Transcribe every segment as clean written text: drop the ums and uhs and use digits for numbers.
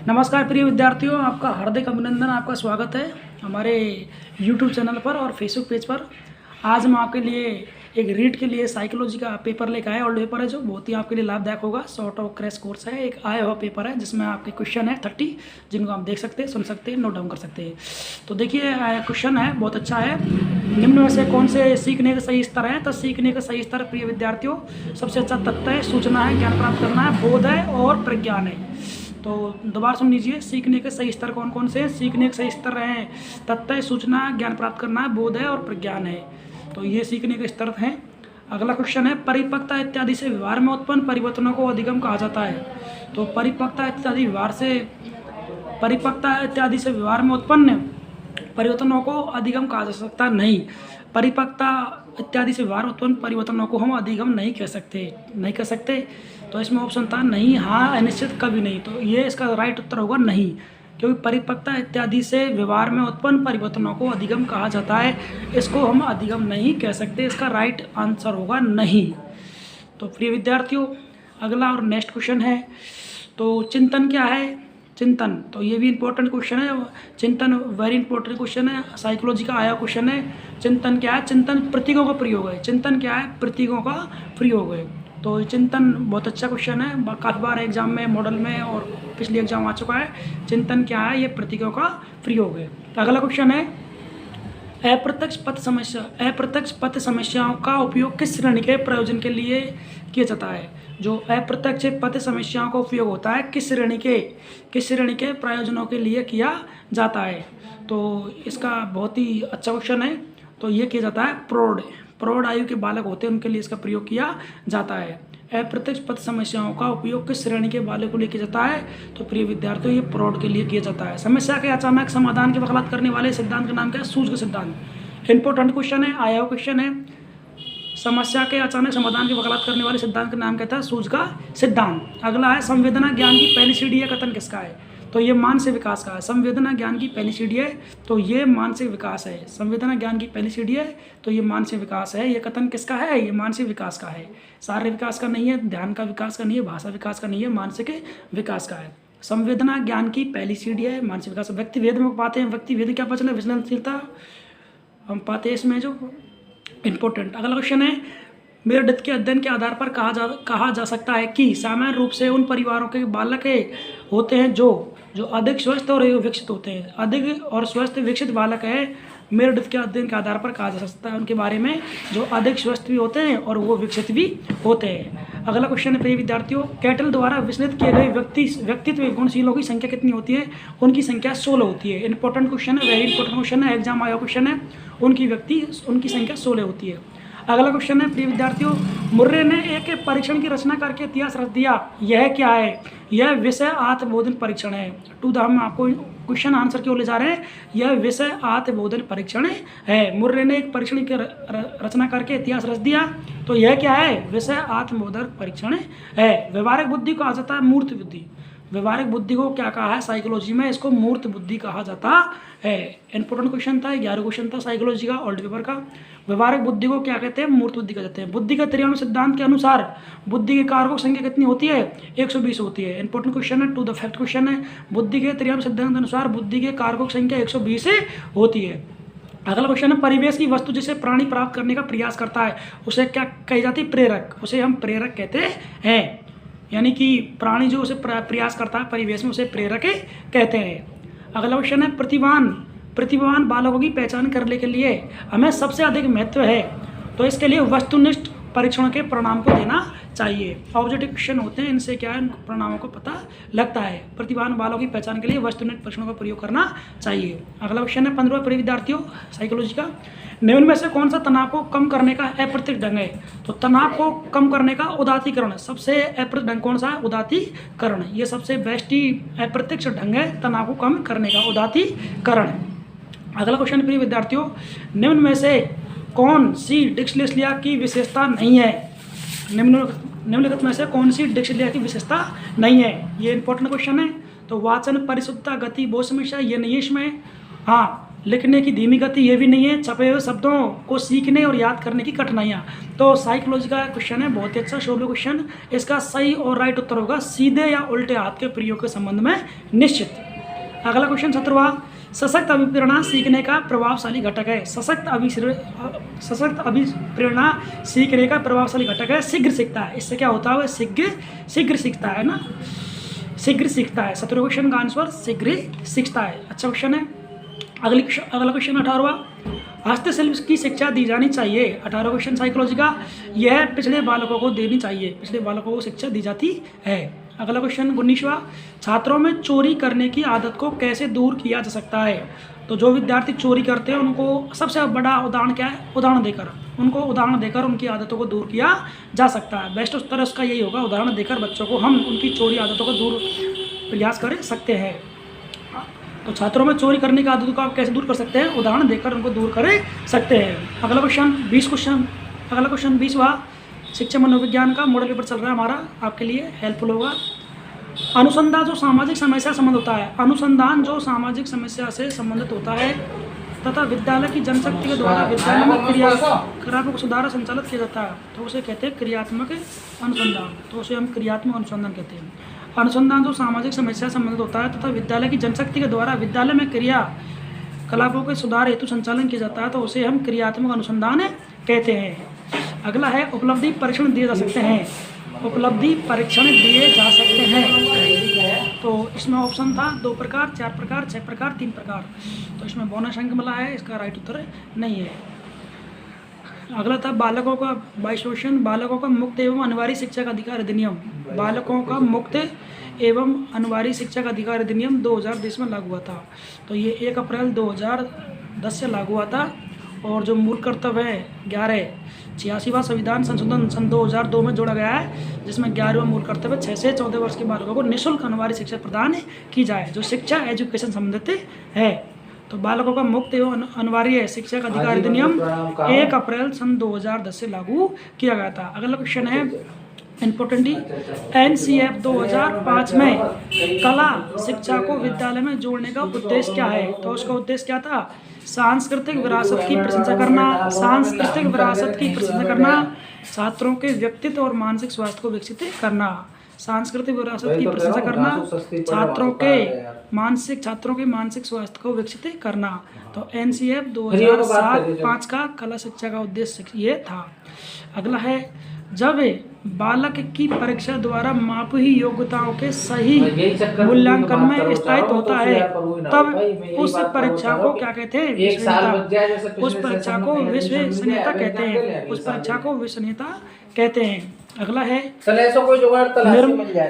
नमस्कार प्रिय विद्यार्थियों, आपका हार्दिक अभिनंदन, आपका स्वागत है हमारे YouTube चैनल पर और फेसबुक पेज पर। आज हम आपके लिए एक रीड के लिए साइकोलॉजी का पेपर लेकर आए। ओल्ड पेपर है जो बहुत ही आपके लिए लाभदायक होगा। शॉर्ट और क्रैश कोर्स है, एक आया हुआ पेपर है जिसमें आपके क्वेश्चन है 30, जिनको आप देख सकते हैं, सुन सकते हैं, नोट डाउन कर सकते हैं। तो देखिए क्वेश्चन है, बहुत अच्छा है। निम्न में से कौन से सीखने का सही स्तर है? तो सीखने का सही स्तर प्रिय विद्यार्थियों, सबसे अच्छा तथ्य है, सूचना है, ज्ञान प्राप्त करना है, बोध है और प्रज्ञान है। तो दोबारा सुन लीजिए, सीखने के सही स्तर कौन कौन से हैं? सीखने के सही स्तर हैं तथ्य, सूचना, ज्ञान प्राप्त करना है, बोध है और प्रज्ञान है। तो ये सीखने के स्तर हैं। अगला क्वेश्चन है, परिपक्वता इत्यादि से व्यवहार में उत्पन्न परिवर्तनों को अधिगम कहा जाता है। तो परिपक्वता इत्यादि व्यवहार में उत्पन्न परिवर्तनों को अधिगम कहा जा सकता नहीं। परिपक्वता इत्यादि से व्यवहार उत्पन्न परिवर्तनों को हम अधिगम नहीं कह सकते। तो इसमें ऑप्शन था नहीं, हाँ, अनिश्चित, कभी नहीं। तो ये इसका राइट उत्तर होगा नहीं, क्योंकि परिपक्वता इत्यादि से व्यवहार में उत्पन्न परिवर्तनों को अधिगम कहा जाता है, इसको हम अधिगम नहीं कह सकते। इसका राइट आंसर होगा नहीं। तो प्रिय विद्यार्थियों, अगला और नेक्स्ट क्वेश्चन है, तो चिंतन क्या है? चिंतन, तो ये भी इंपॉर्टेंट क्वेश्चन है। चिंतन वेरी इंपॉर्टेंट क्वेश्चन है, साइकोलॉजी का आया क्वेश्चन है। चिंतन क्या है? चिंतन प्रतीकों का प्रयोग है। चिंतन क्या है? प्रतीकों का प्रयोग है। तो चिंतन बहुत अच्छा क्वेश्चन है, काफ़ी बार एग्जाम में, मॉडल में और पिछले एग्जाम आ चुका है। चिंतन क्या है? ये प्रतीकों का प्रयोग है। अगला क्वेश्चन है, अप्रत्यक्ष पथ समस्याओं का उपयोग किस श्रेणी के प्रयोजन के लिए किया जाता है? जो अप्रत्यक्ष पथ समस्याओं का उपयोग होता है किस श्रेणी के प्रयोजनों के लिए किया जाता है? तो इसका बहुत ही अच्छा क्वेश्चन है। तो ये किया जाता है प्रौढ़ आयु के बालक होते हैं, उनके लिए इसका प्रयोग किया जाता है। अप्रत्यक्ष पथ समस्याओं का उपयोग किस श्रेणी के बालक को लिए किया जाता है? तो प्रिय विद्यार्थियों, ये प्रौढ़ के लिए किया जाता है। समस्या के अचानक समाधान की वकालत करने वाले सिद्धांत का नाम क्या है? सूझ का सिद्धांत। इंपॉर्टेंट क्वेश्चन है, आया हुआ क्वेश्चन है। समस्या के अचानक समाधान की वकालत करने वाले सिद्धांत का नाम कहता है सूझ का सिद्धांत। अगला है, संवेदना ज्ञान की पहली सीढ़ी है, कथन किसका है? तो ये मानसिक विकास का है। संवेदना ज्ञान की पहली सीढ़ी है, तो ये मानसिक विकास है। संवेदना ज्ञान की पहली सीढ़ी है, तो ये मानसिक विकास है। ये कथन किसका है? ये मानसिक विकास का है। शारीरिक विकास का नहीं है, ध्यान का विकास का नहीं है, भाषा विकास का नहीं है, मानसिक विकास का है। संवेदना ज्ञान की पहली सीढ़ी है, मानसिक विकास। व्यक्तिभेद में पाते हैं, व्यक्तिभेद क्या पता चला? विचलनशीलता हम पाते हैं इसमें, जो इम्पोर्टेंट। अगला क्वेश्चन है, मेरडिथ के अध्ययन के आधार पर कहा जा सकता है कि सामान्य रूप से उन परिवारों के बालक होते हैं जो अधिक स्वस्थ और विकसित होते हैं। अधिक और स्वस्थ विकसित बालक है, मेरडिथ के अध्ययन के आधार पर कहा जा सकता है उनके बारे में, जो अधिक स्वस्थ भी होते हैं और वो विकसित भी होते हैं। अगला क्वेश्चन है प्रिय विद्यार्थियों, कैटल द्वारा विश्लेषित किए गए व्यक्तित्व गुणशीलों की संख्या कितनी होती है? उनकी संख्या 16 होती है। इंपॉर्टेंट क्वेश्चन है, वेरी इंपॉर्टेंट क्वेश्चन है, एग्जाम आया क्वेश्चन है। उनकी संख्या 16 होती है। अगला क्वेश्चन है प्रिय विद्यार्थियों, मुर्रे ने एक परीक्षण की रचना करके इतिहास रच दिया, यह क्या है? यह विषय आत्मबोधन परीक्षण है। हम आपको क्वेश्चन आंसर क्यों ले जा रहे हैं? यह विषय आत्मबोधन परीक्षण है। मुर्रे ने एक परीक्षण की रचना करके इतिहास रच दिया, तो यह क्या है? विषय आत्मबोधन परीक्षण है। व्यवहारिक बुद्धि को कहा जाता है मूर्त बुद्धि। व्यवहारिक बुद्धि को क्या कहा है साइकोलॉजी में? इसको मूर्त बुद्धि कहा जाता है। इंपॉर्टेंट क्वेश्चन था, 11 क्वेश्चन था साइकोलॉजी का, ओल्ड पेपर का। व्यवहारिक बुद्धि को क्या कहते हैं? मूर्त बुद्धि कहते हैं। बुद्धि के त्रियात्मक सिद्धांत के अनुसार बुद्धि के कारकों की संख्या कितनी होती है? 120 होती है। इंपॉर्टेंट क्वेश्चन है, टू द फैक्ट क्वेश्चन है। बुद्धि के त्रियात्मक सिद्धांत के अनुसार बुद्धि के कारकों की संख्या 120 होती है। अगला क्वेश्चन है, परिवेश की वस्तु जिसे प्राणी प्राप्त करने का प्रयास करता है उसे क्या कही जाती है? प्रेरक। उसे हम प्रेरक कहते हैं। यानी कि प्राणी जो उसे प्रयास करता है परिवेश में, उसे प्रेरक कहते हैं। अगला क्वेश्चन है, प्रतिभावान बालकों की पहचान करने के लिए हमें सबसे अधिक महत्व है, तो इसके लिए वस्तुनिष्ठ परीक्षणों के परिणाम को देना चाहिए। ऑब्जेक्टिव क्वेश्चन होते हैं, इनसे क्या है? परिणामों को पता लगता है। प्रतिभावान बालकों की पहचान के लिए वस्तुनिष्ठ परीक्षणों का प्रयोग करना चाहिए। अगला क्वेश्चन है 15वां प्रिय विद्यार्थियों साइकोलॉजी का, निम्न में से कौन सा तनाव को कम करने का अप्रत्यक्ष ढंग है? तो तनाव को कम करने का उदात्तीकरण, सबसे अप्रत्यक्ष ढंग कौन सा है? उदात्तीकरण। ये सबसे बेस्ट ही अप्रत्यक्ष ढंग है तनाव को कम करने का, उदात्तीकरण। अगला क्वेश्चन प्रिय विद्यार्थियों, निम्न में से कौन सी डिस्लेक्सिया की विशेषता नहीं है? निम्नलिखित में से कौन सी डिस्लेक्सिया की विशेषता नहीं है? ये इंपॉर्टेंट क्वेश्चन है। तो वाचन, परिशुद्धता, गति, बोध समस्या, ये नहीं है इसमें। हाँ, लिखने की धीमी गति ये भी नहीं है, छपे हुए शब्दों को सीखने और याद करने की कठिनाइयाँ। तो साइकोलॉजी का क्वेश्चन है, बहुत ही अच्छा शोभ्य क्वेश्चन। इसका सही और राइट उत्तर होगा सीधे या उल्टे हाथ के प्रयोग के संबंध में निश्चित। अगला क्वेश्चन 17वां, सशक्त अभिप्रेरणा सीखने का प्रभावशाली घटक है। सशक्त अभिप्रेरणा सीखने का प्रभावशाली घटक है, शीघ्र सीखता है। इससे क्या होता है, वह शीघ्र सीखता है ना, शीघ्र सीखता है। 17वें क्वेश्चन का आंसर शीघ्र सीखता है। अच्छा क्वेश्चन है। अगला क्वेश्चन 18वां, हस्तशिल्प की शिक्षा दी जानी चाहिए। 18वां क्वेश्चन साइकोलॉजी का, यह पिछड़े बालकों को देनी चाहिए। पिछड़े बालकों को शिक्षा दी जाती है। अगला क्वेश्चन 19वां, छात्रों में चोरी करने की आदत को कैसे दूर किया जा सकता है। तो जो विद्यार्थी चोरी करते हैं उनको सबसे बड़ा उदाहरण क्या है, उदाहरण देकर उनकी आदतों को दूर किया जा सकता है। बेस्ट उत्तर उसका यही होगा, उदाहरण देकर बच्चों को हम उनकी चोरी आदतों को दूर प्रयास कर सकते हैं। तो छात्रों में चोरी करने की आदतों को आप कैसे दूर कर सकते हैं, उदाहरण देकर उनको दूर कर सकते हैं। अगला क्वेश्चन 20वां, शिक्षा मनोविज्ञान का मॉडल पेपर चल रहा है हमारा, आपके लिए हेल्पफुल होगा। अनुसंधान जो सामाजिक समस्या से संबंधित होता है, अनुसंधान जो सामाजिक समस्या से संबंधित होता है तथा विद्यालय की जनशक्ति के द्वारा विद्यालय में क्रियात्मक सुधार संचालित किया जाता है, तो उसे कहते हैं क्रियात्मक अनुसंधान। तो उसे हम क्रियात्मक अनुसंधान कहते हैं। अनुसंधान जो सामाजिक समस्या से संबंधित होता है तथा विद्यालय की जनशक्ति के द्वारा विद्यालय में क्रियाकलापों के सुधार हेतु संचालन किया जाता है, तो उसे हम क्रियात्मक अनुसंधान कहते हैं। अगला है, उपलब्धि परीक्षण दिए जा सकते हैं। उपलब्धि परीक्षण दिए जा सकते हैं। तो इसमें ऑप्शन था 2 प्रकार, 4 प्रकार, 6 प्रकार, 3 प्रकार। तो इसमें बोनस अंक मिला है, इसका राइट उत्तर नहीं है। अगला था बालकों का 22 क्वेश्चन, बालकों का मुक्त एवं अनिवार्य शिक्षा का अधिकार अधिनियम। बालकों का मुक्त एवं अनिवार्य शिक्षा का अधिकार अधिनियम 2010 में लागू हुआ था। तो ये 1 अप्रैल 2010 से लागू हुआ था। और जो मूल कर्तव्य है 86वां संविधान संशोधन सन 2002 में जोड़ा गया है, जिसमें 11वां मूल कर्तव्य 6 से 14 वर्ष के बालकों को निःशुल्क अनिवार्य शिक्षा प्रदान की जाए, जो शिक्षा एजुकेशन संबंधित है। तो बालकों का मुक्त एवं अनिवार्य शिक्षा का अधिकार अधिनियम 1 अप्रैल सन 2010 से लागू किया गया था। अगला क्वेश्चन है इम्पोर्टेंट, NCF 2005 में कला शिक्षा को विद्यालय में जोड़ने का उद्देश्य क्या है। तो उसका उद्देश्य क्या था, सांस्कृतिक विरासत की प्रशंसा करना, सांस्कृतिक विरासत की प्रशंसा करना, छात्रों के व्यक्तित्व और मानसिक स्वास्थ्य को विकसित करना। सांस्कृतिक विरासत की प्रशंसा करना, छात्रों के मानसिक स्वास्थ्य को विकसित करना। तो NCF 2005 का कला शिक्षा का उद्देश्य ये था। अगला है, जब बालक की परीक्षा द्वारा मापी हुई योग्यताओं के सही मूल्यांकन में स्थायित्व होता है, तब उस परीक्षा को क्या कहते हैं, विश्वसनीयता। उस परीक्षा को विश्वसनीयता कहते हैं। उस परीक्षा को विश्वसनीयता कहते हैं। अगला है,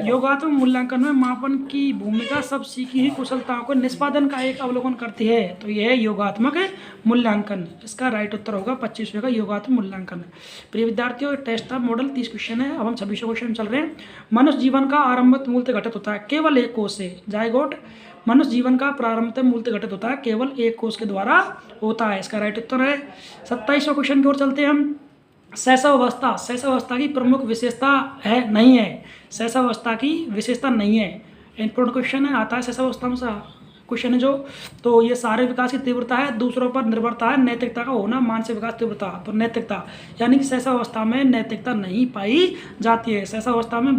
योगात्मक मूल्यांकन में मापन की भूमिका सब सीखी हुई कुशलताओं को निष्पादन का एक अवलोकन करती है। तो यह है योगात्मक मूल्यांकन। इसका राइट उत्तर होगा 25वें का योगात्मक मूल्यांकन। प्रिय विद्यार्थियों, टेस्ट था मॉडल 30 क्वेश्चन है। अब हम 26 क्वेश्चन चल रहे हैं। मनुष्य जीवन का आरंभ मूलतः घटित होता है केवल एक कोष से। जायगोट, मनुष्य जीवन का प्रारंभ मूलतः घटित होता है केवल एक कोष के द्वारा होता है। इसका राइट उत्तर है। 27वें क्वेश्चन की ओर चलते हैं हम। शैशवावस्था की प्रमुख विशेषता है, नहीं है। शैशवावस्था की विशेषता नहीं है। इंपॉर्टेंट क्वेश्चन है, आता है शैशवावस्था में सा क्वेश्चन है जो। तो ये सारे विकास की तीव्रता है, दूसरों पर निर्भरता है, नैतिकता का होना, मानसिक विकास तीव्रता। तो नैतिकता, यानी कि शैशवावस्था में नैतिकता नहीं पाई जाती है। शैशवावस्था में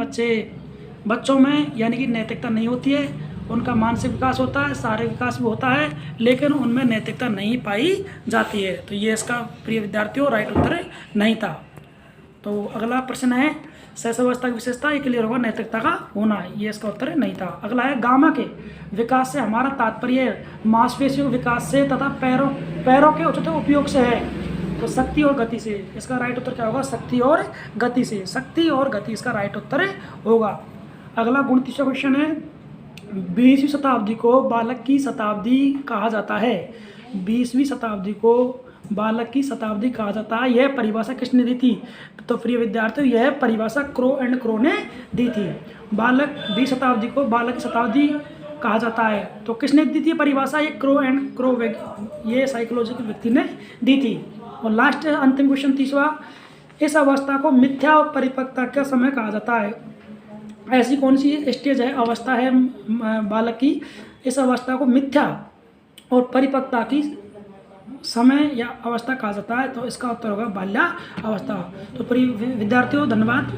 बच्चों में यानी कि नैतिकता नहीं होती है। उनका मानसिक विकास होता है, शारीरिक विकास भी होता है, लेकिन उनमें नैतिकता नहीं पाई जाती है। तो ये इसका प्रिय विद्यार्थियों राइट उत्तर नहीं था। तो अगला प्रश्न है, शैशवावस्था की विशेषता, ये क्लियर होगा, नैतिकता का होना। ये इसका उत्तर नहीं था। अगला है, गामा के विकास से हमारा तात्पर्य मांसपेशियों के विकास से तथा पैरों के उचित उपयोग से है। तो शक्ति और गति से। इसका राइट उत्तर क्या होगा, शक्ति और गति से। शक्ति और गति इसका राइट उत्तर होगा। अगला 29वां क्वेश्चन है, 20वीं शताब्दी को बालक की शताब्दी कहा जाता है। 20वीं शताब्दी को बालक की शताब्दी कहा जाता है। यह परिभाषा किसने दी थी। तो प्रिय विद्यार्थियों, यह परिभाषा क्रो ने दी थी। 20वीं शताब्दी को बालक की शताब्दी कहा जाता है। तो किसने दी थी परिभाषा, ये क्रो ये साइकोलॉजी के व्यक्ति ने दी थी। और लास्ट अंतिम क्वेश्चन 30वां, इस अवस्था को मिथ्या और परिपक्वता का समय कहा जाता है। ऐसी कौन सी स्टेज है, अवस्था है बालक की, इस अवस्था को मिथ्या और परिपक्वता की समय या अवस्था कहा जाता है, तो इसका उत्तर होगा बाल्यावस्था। तो प्रिय विद्यार्थियों धन्यवाद।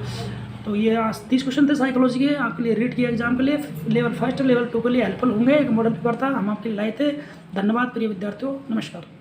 तो ये आज 30 क्वेश्चन थे साइकोलॉजी के, आपके लिए रीट के एग्जाम के लिए लेवल 1 लेवल 2 के लिए हेल्पफुल होंगे। एक मॉडल पेपर था, हम आपके लिए लाए थे। धन्यवाद प्रिय विद्यार्थियों, नमस्कार।